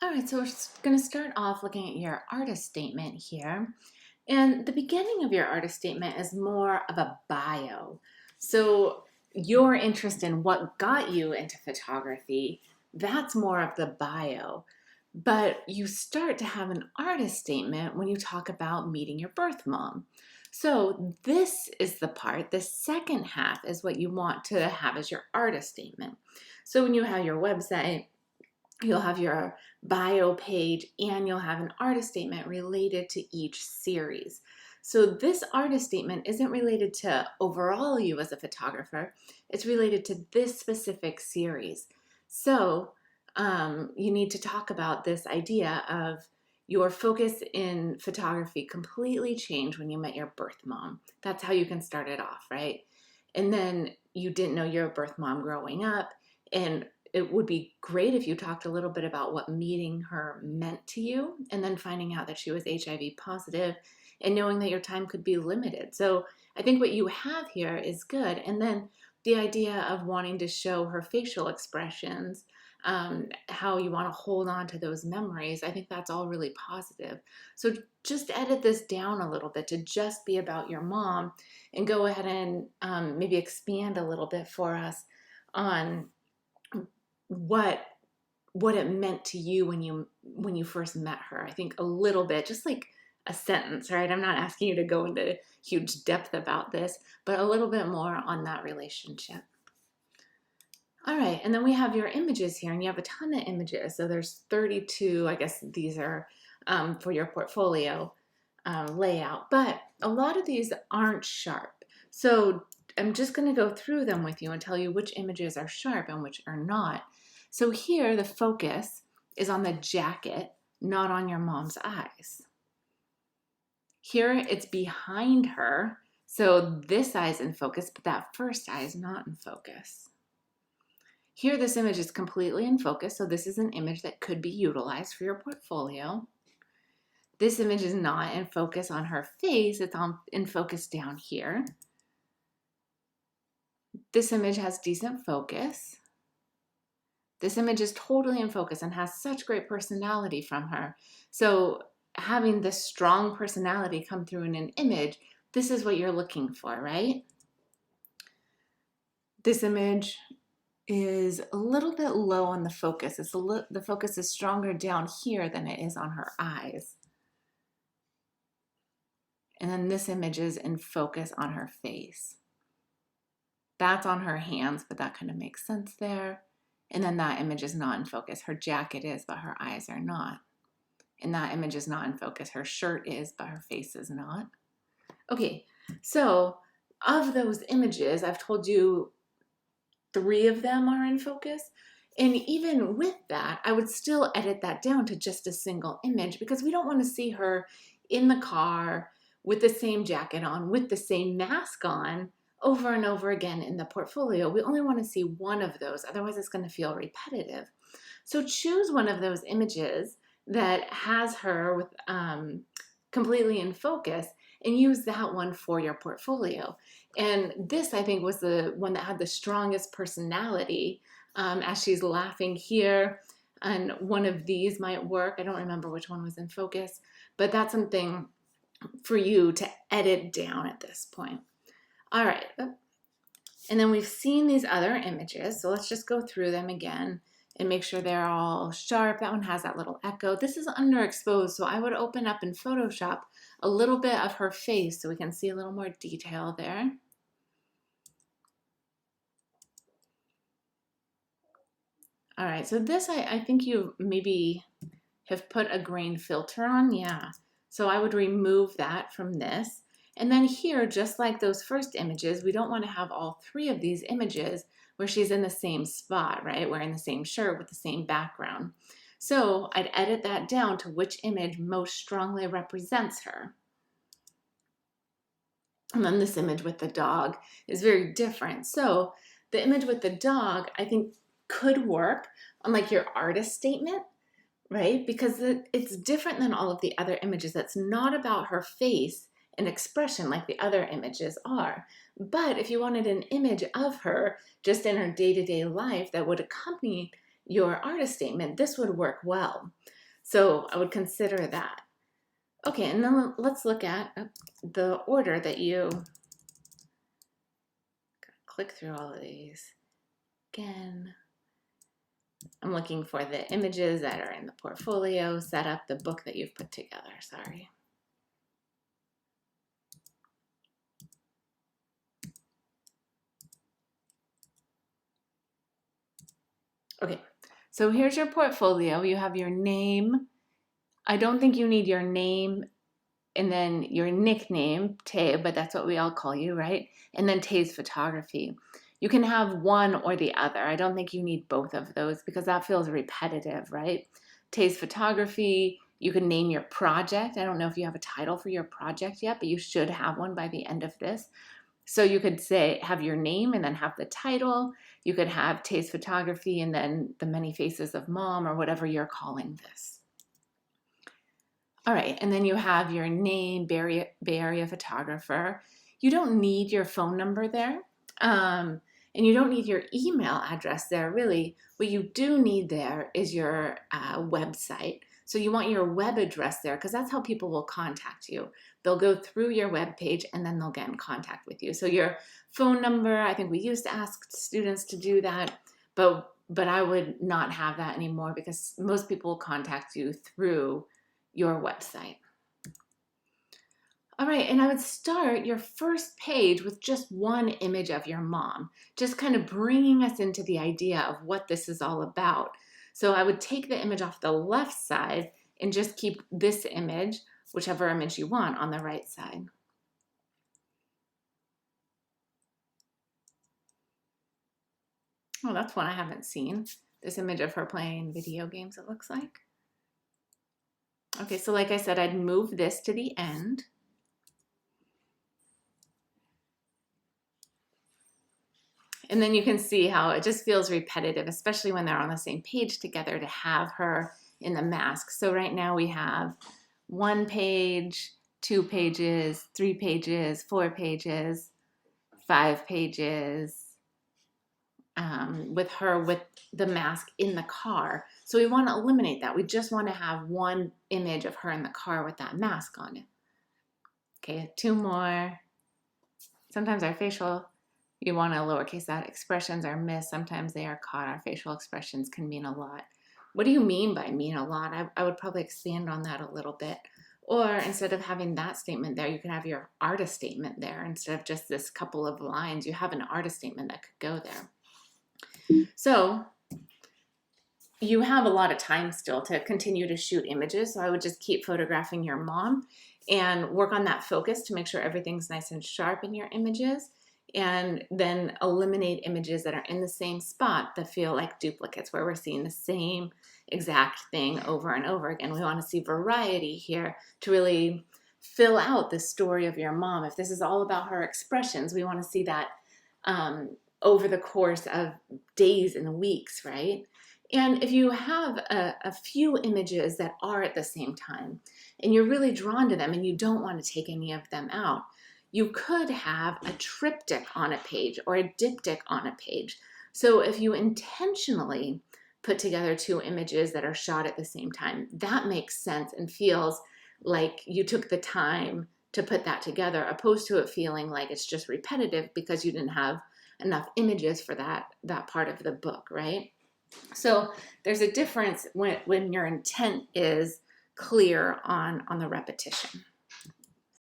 All right, so we're going to start off looking at your artist statement here. And the beginning of your artist statement is more of a bio. So your interest in what got you into photography, that's more of the bio. But you start to have an artist statement when you talk about meeting your birth mom. So this is the part, the second half is what you want to have as your artist statement. So when you have your website, you'll have your bio page and you'll have an artist statement related to each series. So this artist statement isn't related to overall you as a photographer, it's related to this specific series. So you need to talk about this idea of your focus in photography completely changed when you met your birth mom. That's how you can start it off, right? And then you didn't know your birth mom growing up, and it would be great if you talked a little bit about what meeting her meant to you and then finding out that she was HIV positive and knowing that your time could be limited. So I think what you have here is good. And then the idea of wanting to show her facial expressions, how you want to hold on to those memories, I think that's all really positive. So just edit this down a little bit to just be about your mom and go ahead and maybe expand a little bit for us on what it meant to you when you first met her. I think a little bit, just like a sentence, right? I'm not asking you to go into huge depth about this, but a little bit more on that relationship. All right, and then we have your images here, and you have a ton of images. So there's 32, I guess these are for your portfolio layout, but a lot of these aren't sharp. So I'm just gonna go through them with you and tell you which images are sharp and which are not. So here, the focus is on the jacket, not on your mom's eyes. Here, it's behind her. So this eye is in focus, but that first eye is not in focus. Here, this image is completely in focus. So this is an image that could be utilized for your portfolio. This image is not in focus on her face. It's in focus down here. This image has decent focus. This image is totally in focus and has such great personality from her. So having this strong personality come through in an image, this is what you're looking for, right? This image is a little bit low on the focus. The focus is stronger down here than it is on her eyes. And then this image is in focus on her face. That's on her hands, but that kind of makes sense there. And then that image is not in focus. Her jacket is, but her eyes are not. And that image is not in focus. Her shirt is, but her face is not. Okay, so of those images, I've told you 3 of them are in focus. And even with that, I would still edit that down to just a single image because we don't want to see her in the car with the same jacket on, with the same mask on, over and over again in the portfolio. We only want to see one of those, otherwise it's going to feel repetitive. So choose one of those images that has her with completely in focus and use that one for your portfolio. And this, I think, was the one that had the strongest personality as she's laughing here. And one of these might work. I don't remember which one was in focus, but that's something for you to edit down at this point. All right, and then we've seen these other images, so let's just go through them again and make sure they're all sharp. That one has that little echo. This is underexposed, so I would open up in Photoshop a little bit of her face so we can see a little more detail there. All right, so this I think you maybe have put a grain filter on, yeah. So I would remove that from this. And then here, just like those first images, we don't want to have all 3 of these images where she's in the same spot, right? Wearing the same shirt with the same background. So I'd edit that down to which image most strongly represents her. And then this image with the dog is very different. So the image with the dog, I think, could work on like your artist statement, right? Because it's different than all of the other images. That's not about her face and expression like the other images are. But if you wanted an image of her just in her day-to-day life that would accompany your artist statement, this would work well. So I would consider that. Okay, and then let's look at the order that you click through all of these. Again, I'm looking for the images that are in the portfolio, set up the book that you've put together, sorry. Okay, so here's your portfolio. You have your name. I don't think you need your name and then your nickname, Taye, but that's what we all call you, right? And then Taye's photography. You can have one or the other. I don't think you need both of those because that feels repetitive, right? Taye's photography, you can name your project. I don't know if you have a title for your project yet, but you should have one by the end of this. So you could say, have your name and then have the title. You could have Taye's photography and then the many faces of mom or whatever you're calling this. All right, and then you have your name, Bay Area photographer. You don't need your phone number there, and you don't need your email address there, really. What you do need there is your website. So you want your web address there because that's how people will contact you. They'll go through your web page and then they'll get in contact with you. So your phone number, I think we used to ask students to do that, but I would not have that anymore because most people will contact you through your website. All right, and I would start your first page with just one image of your mom, just kind of bringing us into the idea of what this is all about. So I would take the image off the left side and just keep this image, whichever image you want, on the right side. Oh, that's one I haven't seen. This image of her playing video games, it looks like. Okay, so like I said, I'd move this to the end. And then you can see how it just feels repetitive, especially when they're on the same page together, to have her in the mask. So right now we have 1 page, 2 pages, 3 pages, 4 pages, 5 pages, with her with the mask in the car. So we want to eliminate that. We just want to have one image of her in the car with that mask on it. Okay, 2 more. Sometimes our facial, you want to lowercase that, expressions are missed. Sometimes they are caught. Our facial expressions can mean a lot. What do you mean by mean a lot? I would probably expand on that a little bit. Or instead of having that statement there, you can have your artist statement there. Instead of just this couple of lines, you have an artist statement that could go there. So you have a lot of time still to continue to shoot images. So I would just keep photographing your mom and work on that focus to make sure everything's nice and sharp in your images. And then eliminate images that are in the same spot that feel like duplicates, where we're seeing the same exact thing over and over again. We want to see variety here to really fill out the story of your mom. If this is all about her expressions, we want to see that over the course of days and weeks, right? And if you have a few images that are at the same time and you're really drawn to them and you don't want to take any of them out, you could have a triptych on a page or a diptych on a page. So if you intentionally put together 2 images that are shot at the same time, that makes sense and feels like you took the time to put that together, opposed to it feeling like it's just repetitive because you didn't have enough images for that part of the book, right? So there's a difference when your intent is clear on the repetition.